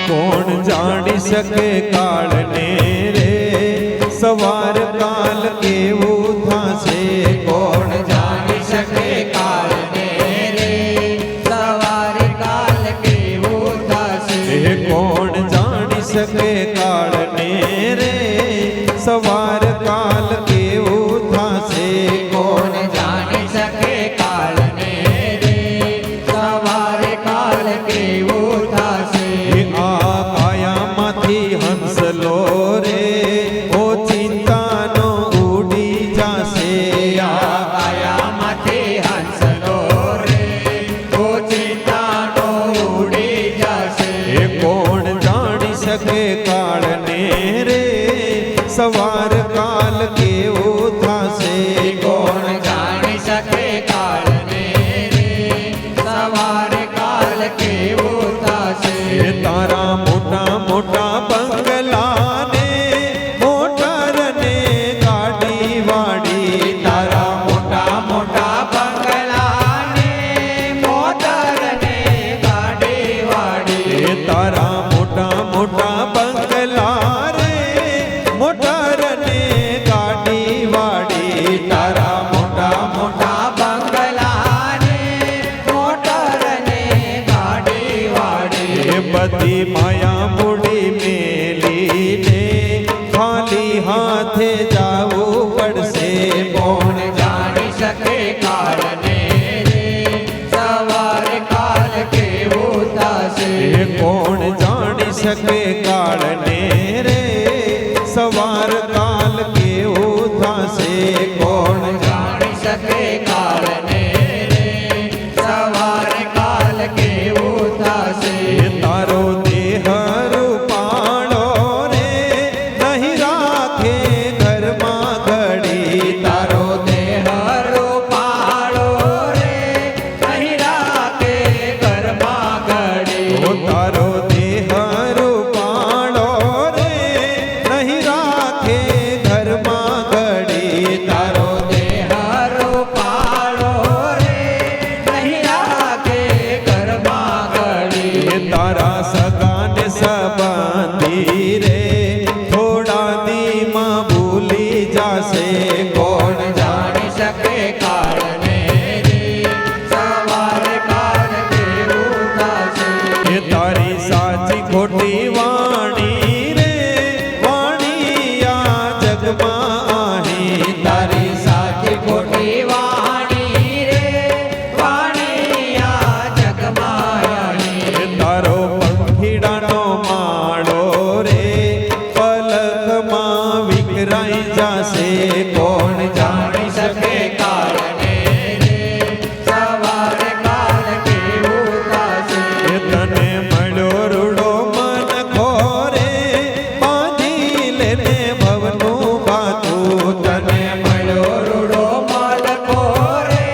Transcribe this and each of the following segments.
કોણ જાણી શકે કાળને રે સવાર કાલ કેવું થાશે કોણ જાણી શકે કાળને રે સવાર કાલ કેવું થશે કોણ જાણી શકે કાળને રે સવાર કાલ કેવું થાશે કોણ જાણી શકે કાળને રે સવાર કાલ કેવું થશે આ કાયામાંથી હંસલો રે ઓ ચિંતાનો ઉડી જાશે આ કાયામાંથી હંસલો રે ઓ ચિંતાનો ઉડી જશે કોણ જાણી શકે કાળને રે સવાર કાલ કેવું થાશે કોણ જાણી શકે કાળને રે સવાર કાલ કેવું થશે તારા મોટા મોટા બંગલાને મોટરને ગાડી વાડી તારા મોટા મોટા બંગલાને મોટરને ગાડી વાડી તારા મોટા મોટા બંગલા રે મોટરને ગાડી વાડી તારા મોટા મોટા બંગલાને મોટરને ગાડી વાડી બધી માયા મૂડી મેલીને ખાલી હાથે જાવું પડશે કોણ જાણી શકે કાળને રે સવાર કાલ કેવું થશે કોણ જાણી શકે કાળને રે સવાર કાલ કેવું થાશે કોણ જાણી શકે કાળને રે સવાર કાલ કેવું થશે તારો દેહ રૂપાળો રે નહીં રાખે ઘરમાં ઘડી તારો દેહ રૂપાળો રે નહીં રાખે ઘરમાં ઘડી તારો દેહ રૂપાળો રે નહીં રાખે ઘરમાં ઘડી તારો દેહ રૂપાળો રે નહીં રાખે ઘરમાં ઘડી તારા સગાને સંબંધી રે થોડા દીમાં ભૂલી જાશે કોણ જાણી શકે કાળને રે સવાર કાલ કેવું થશે તારી સાચી ખોટી વાણી રે વાણી આ જગમાં આહી તારી સાચી ખોટી વાણી રે વાણી આ જગમાં આહી તારો પંખીડાનો માળો રે પલકમાં વિખરાઈ જાશે કોણ જાણી શકે કાળને રે સવાર કાલ કેવું થશે તને મળ્યો રૂડો મન ખોરે બાંધી લેને ભવનું બાતું તને મળ્યો રૂડો માલકો રે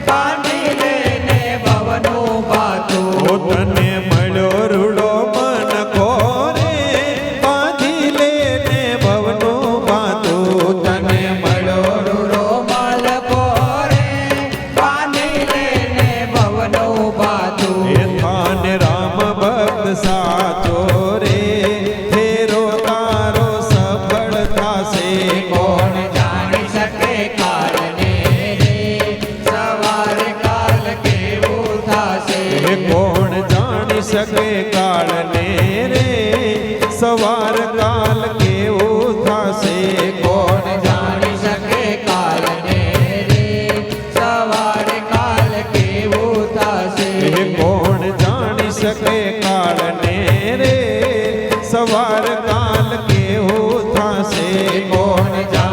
બાંધી લેને ભવનું બાતું તને મળ્યો રૂડો મન ખોરે બાંધી લેને ભવનું બાતું તને મળ્યો રૂડો માલકો રે બાંધી લેને ભવનું બાતું થાન રામ ભક્ત સાચો રે ફેરો તારો સફળ થાશે કોણ જાણી શકે કાળને રે સવાર કાલ કેવું થશે કોણ જાણી શકે કાળને રે સવાર કાલ કેવું થાશે કોણ જાણી શકે કાળને રે સવાર કાલ કેવું થશે કોણ જાણી શકે કાળને રે સવાર કાલ કેવું થાશે કોણ જાણી